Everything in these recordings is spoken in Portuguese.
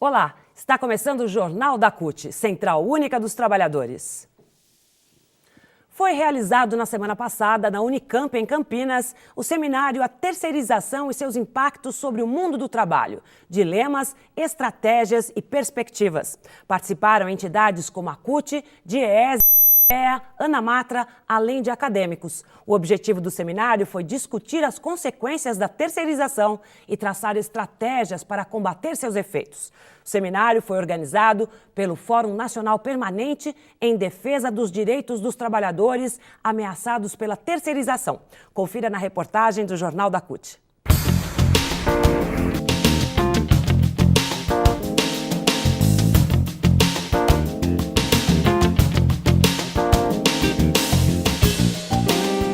Olá, está começando o Jornal da CUT, Central Única dos Trabalhadores. Foi realizado na semana passada, na Unicamp, em Campinas, o seminário A Terceirização e seus impactos sobre o mundo do trabalho, dilemas, estratégias e perspectivas. Participaram entidades como a CUT, DIEESE, ANAMATRA, além de acadêmicos. O objetivo do seminário foi discutir as consequências da terceirização e traçar estratégias para combater seus efeitos. O seminário foi organizado pelo Fórum Nacional Permanente em Defesa dos Direitos dos Trabalhadores ameaçados pela terceirização. Confira na reportagem do Jornal da CUT.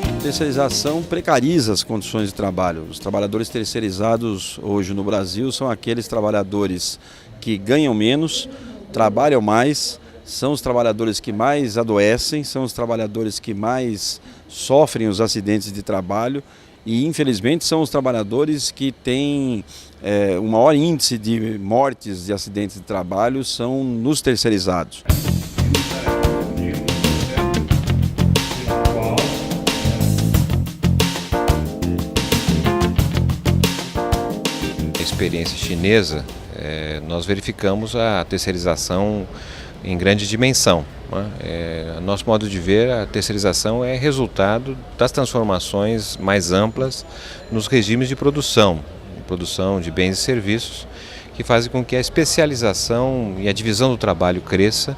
A terceirização precariza as condições de trabalho. Os trabalhadores terceirizados hoje no Brasil são aqueles trabalhadores que ganham menos, trabalham mais, são os trabalhadores que mais adoecem, são os trabalhadores que mais sofrem os acidentes de trabalho e, infelizmente, são os trabalhadores que têm o maior índice de mortes de acidentes de trabalho são nos terceirizados. Experiência chinesa, nós verificamos a terceirização em grande dimensão. A nosso modo de ver, a terceirização é resultado das transformações mais amplas nos regimes de produção de bens e serviços, que fazem com que a especialização e a divisão do trabalho cresça.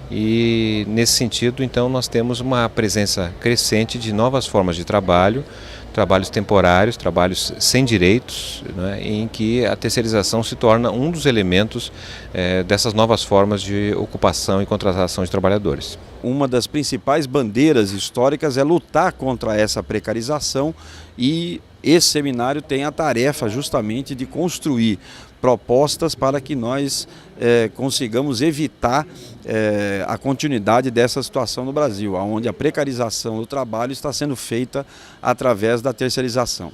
E nesse sentido, então, nós temos uma presença crescente de novas formas de trabalho, trabalhos temporários, trabalhos sem direitos, né, em que a terceirização se torna um dos elementos dessas novas formas de ocupação e contratação de trabalhadores. Uma das principais bandeiras históricas é lutar contra essa precarização e esse seminário tem a tarefa justamente de construir propostas para que nós consigamos evitar a continuidade dessa situação no Brasil, onde a precarização do trabalho está sendo feita através da terceirização.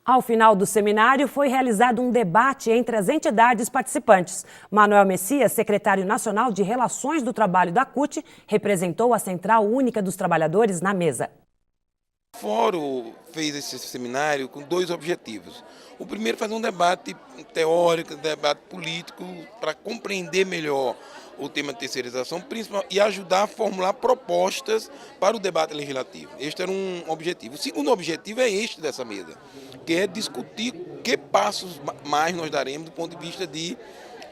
Ao final do seminário, foi realizado um debate entre as entidades participantes. Manuel Messias, secretário nacional de Relações do Trabalho da CUT, representou a Central Única dos Trabalhadores na mesa. O Fórum fez esse seminário com dois objetivos. O primeiro, fazer um debate teórico, um debate político, para compreender melhor o tema de terceirização e ajudar a formular propostas para o debate legislativo. Este era um objetivo. O segundo objetivo é este dessa mesa, que é discutir que passos mais nós daremos do ponto de vista de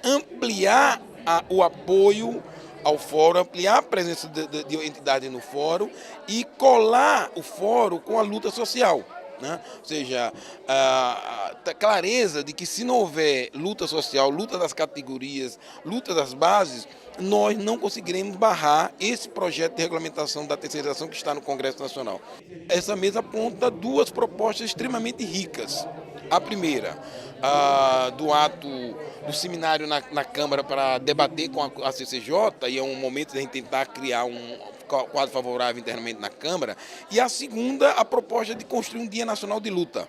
ampliar o apoio ao fórum, ampliar a presença de entidades no fórum e colar o fórum com a luta social. Né? Ou seja, a clareza de que se não houver luta social, luta das categorias, luta das bases, nós não conseguiremos barrar esse projeto de regulamentação da terceirização que está no Congresso Nacional. Essa mesa aponta duas propostas extremamente ricas. A primeira, do ato do seminário na Câmara para debater com a CCJ, e é um momento de a gente tentar criar um quadro favorável internamente na Câmara, e a segunda, a proposta de construir um Dia Nacional de Luta,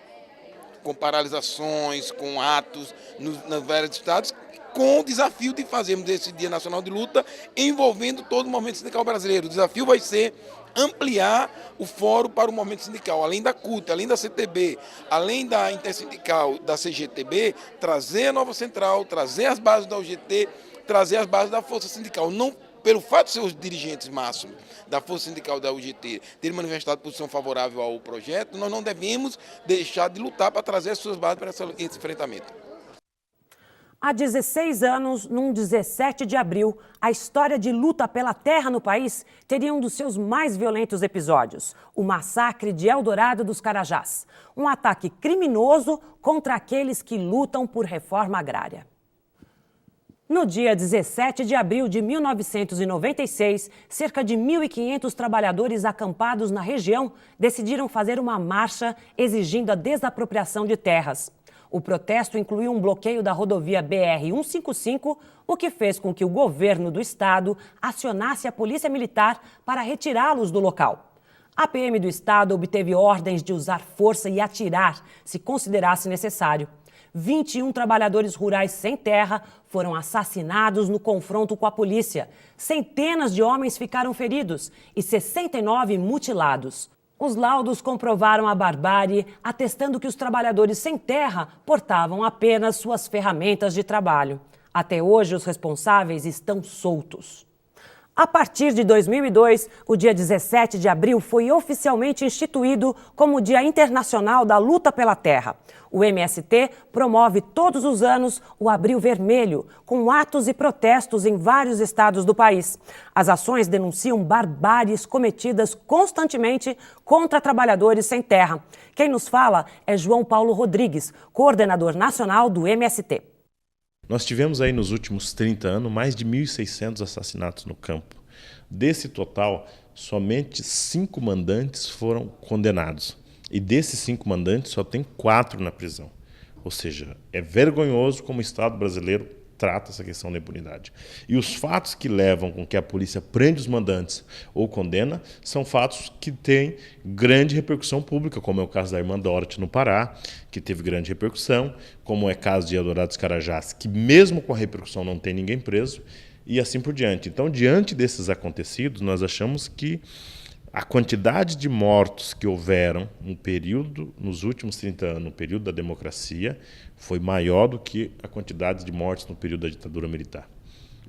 com paralisações, com atos nos vários estados, com o desafio de fazermos esse Dia Nacional de Luta envolvendo todo o movimento sindical brasileiro. O desafio vai ser ampliar o fórum para o movimento sindical, além da CUT, além da CTB, além da Intersindical, da CGTB, trazer a nova central, trazer as bases da UGT, trazer as bases da Força Sindical. Não pelo fato de ser os dirigentes máximos da Força Sindical da UGT terem manifestado posição favorável ao projeto, nós não devemos deixar de lutar para trazer as suas bases para esse enfrentamento. Há 16 anos, num 17 de abril, a história de luta pela terra no país teria um dos seus mais violentos episódios, o massacre de Eldorado dos Carajás. Um ataque criminoso contra aqueles que lutam por reforma agrária. No dia 17 de abril de 1996, cerca de 1.500 trabalhadores acampados na região decidiram fazer uma marcha exigindo a desapropriação de terras. O protesto incluiu um bloqueio da rodovia BR-155, o que fez com que o governo do estado acionasse a polícia militar para retirá-los do local. A PM do estado obteve ordens de usar força e atirar se considerasse necessário. 21 trabalhadores rurais sem terra foram assassinados no confronto com a polícia. Centenas de homens ficaram feridos e 69 mutilados. Os laudos comprovaram a barbárie, atestando que os trabalhadores sem terra portavam apenas suas ferramentas de trabalho. Até hoje, os responsáveis estão soltos. A partir de 2002, o dia 17 de abril foi oficialmente instituído como o Dia Internacional da Luta pela Terra. O MST promove todos os anos o Abril Vermelho, com atos e protestos em vários estados do país. As ações denunciam barbáries cometidas constantemente contra trabalhadores sem terra. Quem nos fala é João Paulo Rodrigues, coordenador nacional do MST. Nós tivemos aí nos últimos 30 anos mais de 1.600 assassinatos no campo. Desse total, somente 5 mandantes foram condenados. E desses 5 mandantes, só tem 4 na prisão. Ou seja, é vergonhoso como o Estado brasileiro trata essa questão da impunidade. E os fatos que levam com que a polícia prende os mandantes ou condena são fatos que têm grande repercussão pública, como é o caso da irmã Dorothy no Pará, que teve grande repercussão, como é o caso de Eldorado dos Carajás, que mesmo com a repercussão não tem ninguém preso, e assim por diante. Então, diante desses acontecidos, nós achamos que a quantidade de mortos que houveram nos últimos 30 anos, no período da democracia, foi maior do que a quantidade de mortes no período da ditadura militar.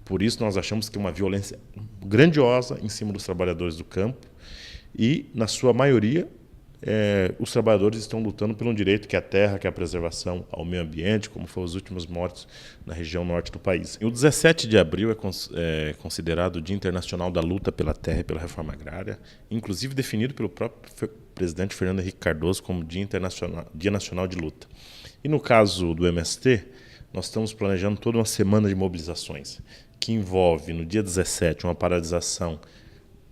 Por isso, nós achamos que é uma violência grandiosa em cima dos trabalhadores do campo e, na sua maioria, os trabalhadores estão lutando pelo direito que é a terra, que é a preservação ao meio ambiente, como foram os últimos mortos na região norte do país. E o 17 de abril é considerado o Dia Internacional da Luta pela Terra e pela Reforma Agrária, inclusive definido pelo próprio presidente Fernando Henrique Cardoso como Dia Nacional de Luta. E no caso do MST, nós estamos planejando toda uma semana de mobilizações, que envolve, no dia 17, uma paralisação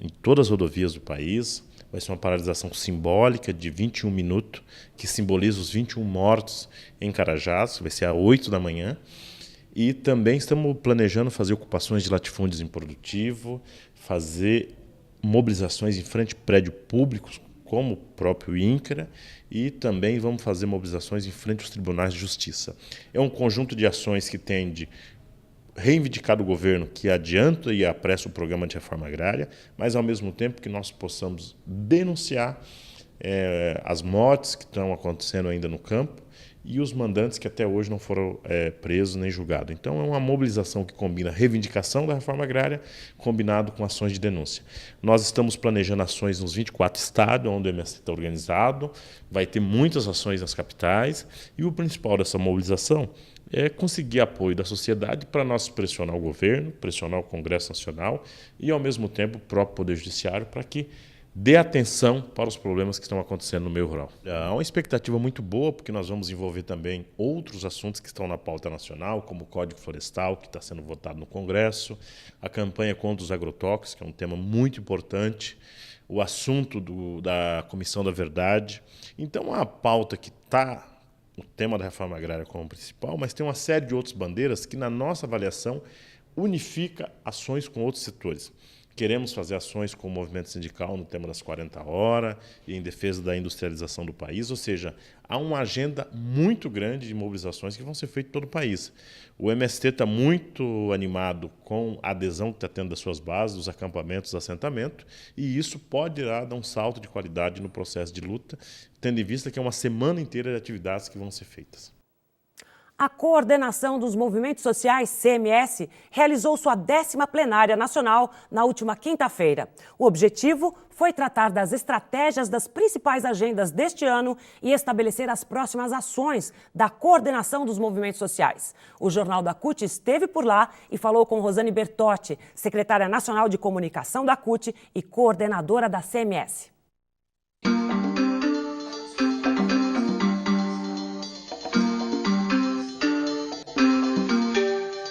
em todas as rodovias do país. Vai ser uma paralisação simbólica de 21 minutos, que simboliza os 21 mortos em Carajás, vai ser às 8 da manhã. E também estamos planejando fazer ocupações de latifúndios improdutivo, fazer mobilizações em frente a prédios públicos, como o próprio INCRA, e também vamos fazer mobilizações em frente aos tribunais de justiça. É um conjunto de ações que tende reivindicar do governo que adianta e apressa o programa de reforma agrária, mas ao mesmo tempo que nós possamos denunciar as mortes que estão acontecendo ainda no campo e os mandantes que até hoje não foram presos nem julgados. Então é uma mobilização que combina reivindicação da reforma agrária combinado com ações de denúncia. Nós estamos planejando ações nos 24 estados onde o MST está organizado, vai ter muitas ações nas capitais e o principal dessa mobilização é conseguir apoio da sociedade para nós pressionar o governo, pressionar o Congresso Nacional e, ao mesmo tempo, o próprio Poder Judiciário para que dê atenção para os problemas que estão acontecendo no meio rural. Há uma expectativa muito boa, porque nós vamos envolver também outros assuntos que estão na pauta nacional, como o Código Florestal, que está sendo votado no Congresso, a campanha contra os agrotóxicos, que é um tema muito importante, o assunto da Comissão da Verdade. Então, a pauta que está o tema da reforma agrária como principal, mas tem uma série de outras bandeiras que, na nossa avaliação, unifica ações com outros setores. Queremos fazer ações com o movimento sindical no tema das 40 horas e em defesa da industrialização do país, ou seja, há uma agenda muito grande de mobilizações que vão ser feitas em todo o país. O MST está muito animado com a adesão que está tendo das suas bases, dos acampamentos, dos assentamentos, e isso pode dar um salto de qualidade no processo de luta, tendo em vista que é uma semana inteira de atividades que vão ser feitas. A Coordenação dos Movimentos Sociais, CMS, realizou sua 10ª plenária nacional na última quinta-feira. O objetivo foi tratar das estratégias das principais agendas deste ano e estabelecer as próximas ações da Coordenação dos Movimentos Sociais. O Jornal da CUT esteve por lá e falou com Rosane Bertotti, secretária nacional de comunicação da CUT e coordenadora da CMS.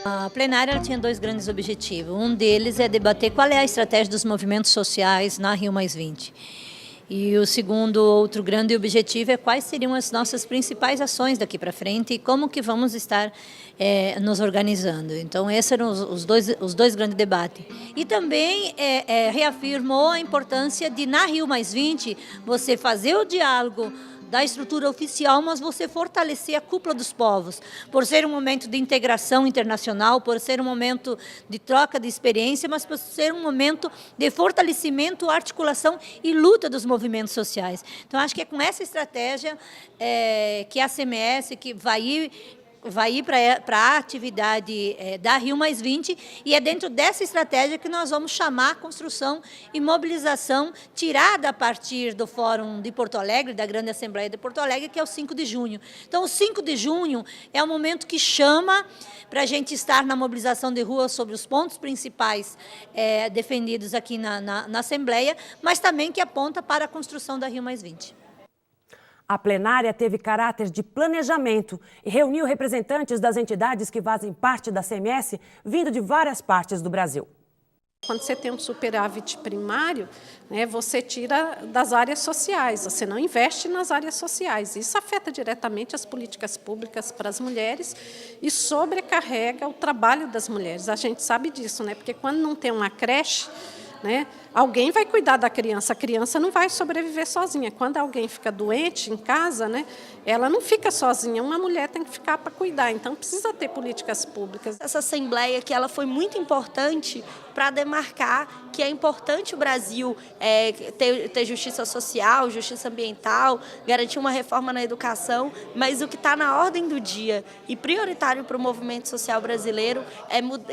A plenária tinha 2 grandes objetivos. Um deles é debater qual é a estratégia dos movimentos sociais na Rio+20. E o outro grande objetivo é quais seriam as nossas principais ações daqui para frente e como que vamos estar nos organizando. Então, esses eram os dois grandes debates. E também reafirmou a importância de, na Rio+20, você fazer o diálogo da estrutura oficial, mas você fortalecer a cúpula dos povos, por ser um momento de integração internacional, por ser um momento de troca de experiência, mas por ser um momento de fortalecimento, articulação e luta dos movimentos sociais. Então, acho que é com essa estratégia que a CMS que vai ir para a atividade da Rio+20, e é dentro dessa estratégia que nós vamos chamar a construção e mobilização tirada a partir do Fórum de Porto Alegre, da Grande Assembleia de Porto Alegre, que é o 5 de junho. Então, o 5 de junho é o momento que chama para a gente estar na mobilização de rua sobre os pontos principais defendidos aqui na Assembleia, mas também que aponta para a construção da Rio+20. A plenária teve caráter de planejamento e reuniu representantes das entidades que fazem parte da CMS, vindo de várias partes do Brasil. Quando você tem um superávit primário, você tira das áreas sociais, você não investe nas áreas sociais. Isso afeta diretamente as políticas públicas para as mulheres e sobrecarrega o trabalho das mulheres. A gente sabe disso, porque quando não tem uma creche, alguém vai cuidar da criança, a criança não vai sobreviver sozinha. Quando alguém fica doente em casa, ela não fica sozinha, uma mulher tem que ficar para cuidar, então precisa ter políticas públicas. Essa Assembleia que ela foi muito importante para demarcar que é importante o Brasil ter justiça social, justiça ambiental, garantir uma reforma na educação, mas o que está na ordem do dia e prioritário para o movimento social brasileiro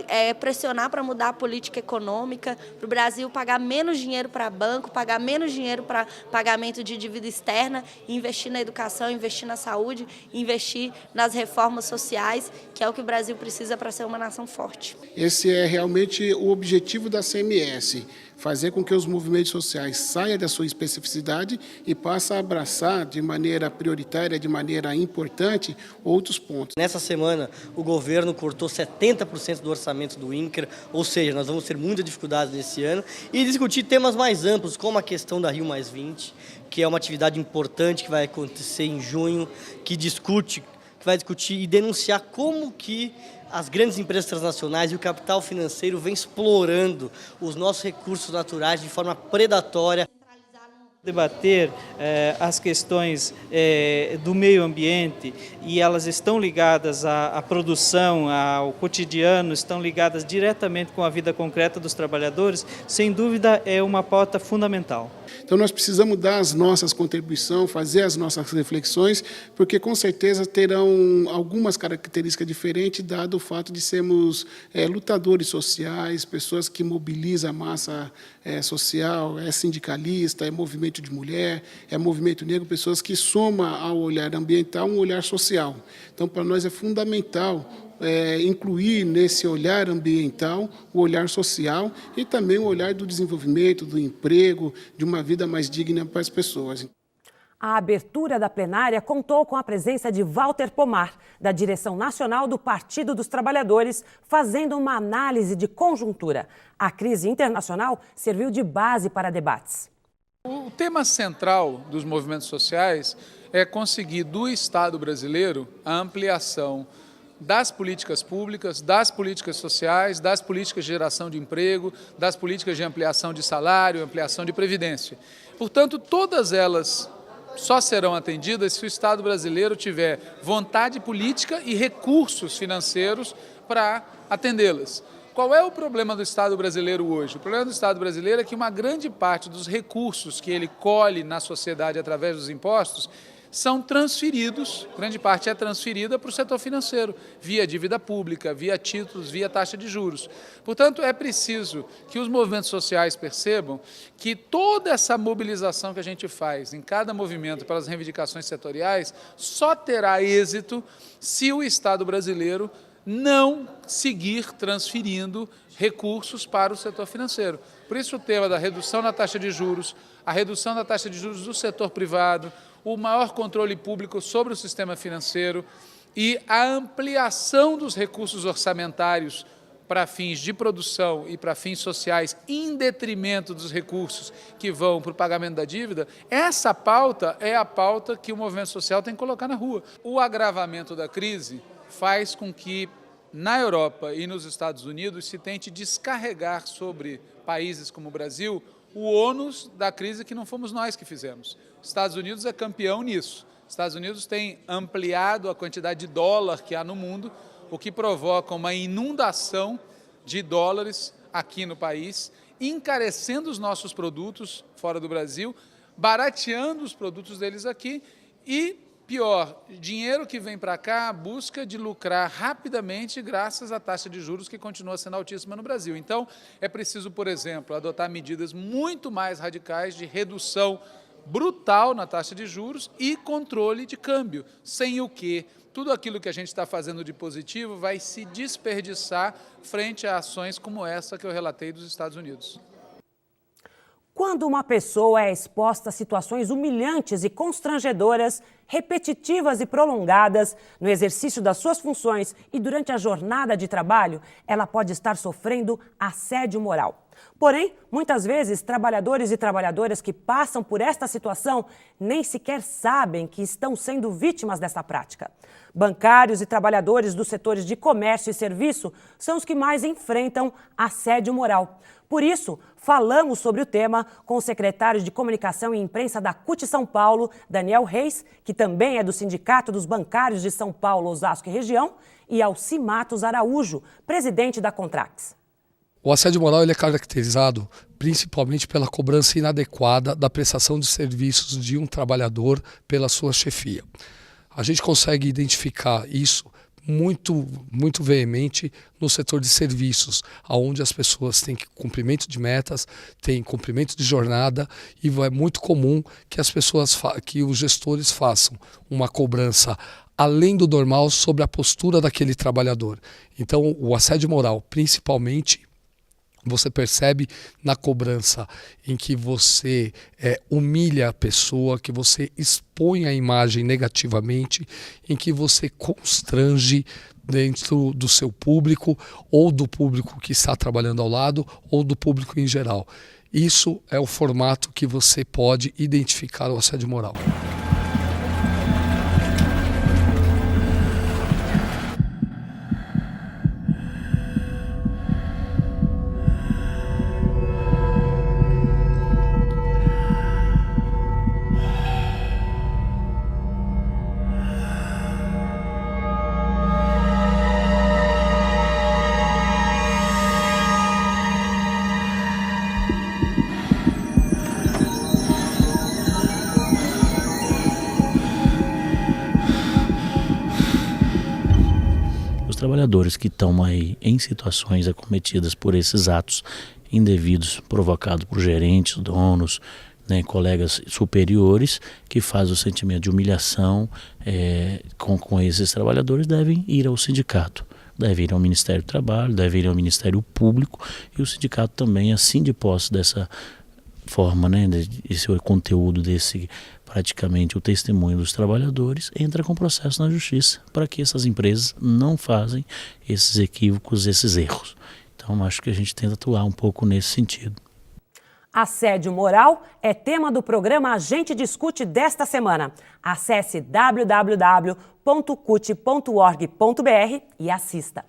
é pressionar para mudar a política econômica, para o Brasil pagar menos dinheiro para banco, pagar menos dinheiro para pagamento de dívida externa, investir na educação, investir na saúde, investir nas reformas sociais, que é o que o Brasil precisa para ser uma nação forte. Esse é realmente o objetivo da CMS, fazer com que os movimentos sociais saiam da sua especificidade e passem a abraçar de maneira prioritária, de maneira importante, outros pontos. Nessa semana, o governo cortou 70% do orçamento do INCRA, ou seja, nós vamos ter muita dificuldade nesse ano, e discutir temas mais amplos, como a questão da Rio+20, que é uma atividade importante que vai acontecer em junho, que vai discutir e denunciar como que as grandes empresas transnacionais e o capital financeiro vêm explorando os nossos recursos naturais de forma predatória. Debater as questões do meio ambiente, e elas estão ligadas à produção, ao cotidiano, estão ligadas diretamente com a vida concreta dos trabalhadores, sem dúvida é uma pauta fundamental. Então nós precisamos dar as nossas contribuições, fazer as nossas reflexões, porque com certeza terão algumas características diferentes, dado o fato de sermos lutadores sociais, pessoas que mobilizam a massa social, é sindicalista, é movimento de mulher, é movimento negro, pessoas que somam ao olhar ambiental um olhar social. Então, para nós é fundamental incluir nesse olhar ambiental o olhar social e também o olhar do desenvolvimento, do emprego, de uma vida mais digna para as pessoas. A abertura da plenária contou com a presença de Walter Pomar, da direção nacional do Partido dos Trabalhadores, fazendo uma análise de conjuntura. A crise internacional serviu de base para debates. O tema central dos movimentos sociais é conseguir do Estado brasileiro a ampliação das políticas públicas, das políticas sociais, das políticas de geração de emprego, das políticas de ampliação de salário, ampliação de previdência. Portanto, todas elas só serão atendidas se o Estado brasileiro tiver vontade política e recursos financeiros para atendê-las. Qual é o problema do Estado brasileiro hoje? O problema do Estado brasileiro é que uma grande parte dos recursos que ele colhe na sociedade através dos impostos são transferidos, grande parte é transferida para o setor financeiro, via dívida pública, via títulos, via taxa de juros. Portanto, é preciso que os movimentos sociais percebam que toda essa mobilização que a gente faz em cada movimento pelas reivindicações setoriais só terá êxito se o Estado brasileiro não seguir transferindo recursos para o setor financeiro. Por isso o tema da redução da taxa de juros, a redução da taxa de juros do setor privado, o maior controle público sobre o sistema financeiro e a ampliação dos recursos orçamentários para fins de produção e para fins sociais, em detrimento dos recursos que vão para o pagamento da dívida, essa pauta é a pauta que o movimento social tem que colocar na rua. O agravamento da crise faz com que, na Europa e nos Estados Unidos, se tente descarregar sobre países como o Brasil o ônus da crise que não fomos nós que fizemos. Estados Unidos é campeão nisso. Estados Unidos tem ampliado a quantidade de dólar que há no mundo, o que provoca uma inundação de dólares aqui no país, encarecendo os nossos produtos fora do Brasil, barateando os produtos deles aqui e, pior, dinheiro que vem para cá busca de lucrar rapidamente graças à taxa de juros que continua sendo altíssima no Brasil. Então, é preciso, por exemplo, adotar medidas muito mais radicais de redução brutal na taxa de juros e controle de câmbio, sem o que tudo aquilo que a gente está fazendo de positivo vai se desperdiçar frente a ações como essa que eu relatei dos Estados Unidos. Quando uma pessoa é exposta a situações humilhantes e constrangedoras, repetitivas e prolongadas no exercício das suas funções e durante a jornada de trabalho, ela pode estar sofrendo assédio moral. Porém, muitas vezes, trabalhadores e trabalhadoras que passam por esta situação nem sequer sabem que estão sendo vítimas dessa prática. Bancários e trabalhadores dos setores de comércio e serviço são os que mais enfrentam assédio moral. Por isso, falamos sobre o tema com o secretário de Comunicação e Imprensa da CUT São Paulo, Daniel Reis, que também é do Sindicato dos Bancários de São Paulo, Osasco e Região, e Alci Matos Araújo, presidente da Contrax. O assédio moral ele é caracterizado principalmente pela cobrança inadequada da prestação de serviços de um trabalhador pela sua chefia. A gente consegue identificar isso muito veemente no setor de serviços, onde as pessoas têm cumprimento de metas, têm cumprimento de jornada, e é muito comum que que os gestores façam uma cobrança além do normal sobre a postura daquele trabalhador. Então, o assédio moral, principalmente, você percebe na cobrança em que você humilha a pessoa, que você expõe a imagem negativamente, em que você constrange dentro do seu público, ou do público que está trabalhando ao lado, ou do público em geral. Isso é o formato que você pode identificar o assédio moral. Trabalhadores que estão aí em situações acometidas por esses atos indevidos provocados por gerentes, donos, né, colegas superiores, que fazem o sentimento de humilhação com esses trabalhadores, devem ir ao sindicato, devem ir ao Ministério do Trabalho, devem ir ao Ministério Público, e o sindicato também, assim de posse dessa forma, né, esse conteúdo desse praticamente o testemunho dos trabalhadores, entra com processo na justiça para que essas empresas não façam esses equívocos, esses erros. Então, acho que a gente tenta atuar um pouco nesse sentido. Assédio moral é tema do programa A Gente Discute desta semana. Acesse www.cut.org.br e assista.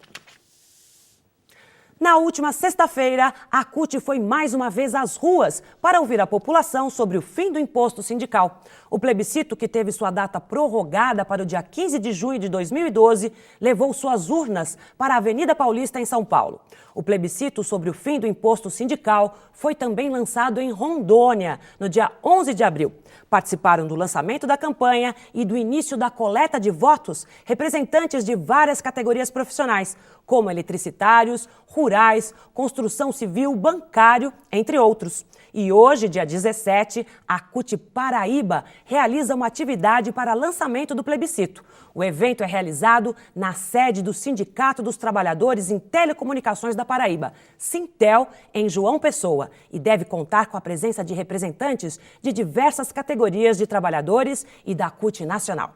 Na última sexta-feira, a CUT foi mais uma vez às ruas para ouvir a população sobre o fim do imposto sindical. O plebiscito, que teve sua data prorrogada para o dia 15 de junho de 2012, levou suas urnas para a Avenida Paulista, em São Paulo. O plebiscito sobre o fim do imposto sindical foi também lançado em Rondônia, no dia 11 de abril. Participaram do lançamento da campanha e do início da coleta de votos representantes de várias categorias profissionais, como eletricitários, rurais, construção civil, bancário, entre outros. E hoje, dia 17, a CUT Paraíba realiza uma atividade para lançamento do plebiscito. O evento é realizado na sede do Sindicato dos Trabalhadores em Telecomunicações da Paraíba, Sintel, em João Pessoa, e deve contar com a presença de representantes de diversas categorias de trabalhadores e da CUT Nacional.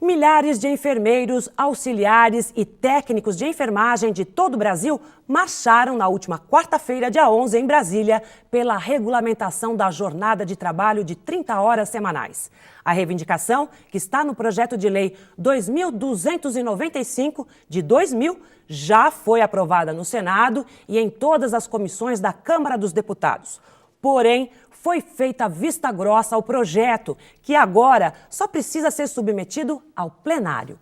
Milhares de enfermeiros, auxiliares e técnicos de enfermagem de todo o Brasil marcharam na última quarta-feira, dia 11, em Brasília, pela regulamentação da jornada de trabalho de 30 horas semanais. A reivindicação, que está no projeto de lei 2.295 de 2000, já foi aprovada no Senado e em todas as comissões da Câmara dos Deputados. Porém, foi feita vista grossa ao projeto, que agora só precisa ser submetido ao plenário.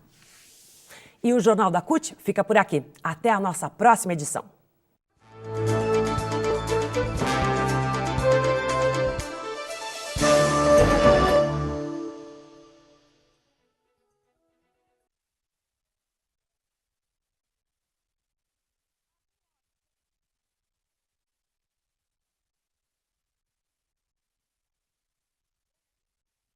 E o Jornal da CUT fica por aqui. Até a nossa próxima edição.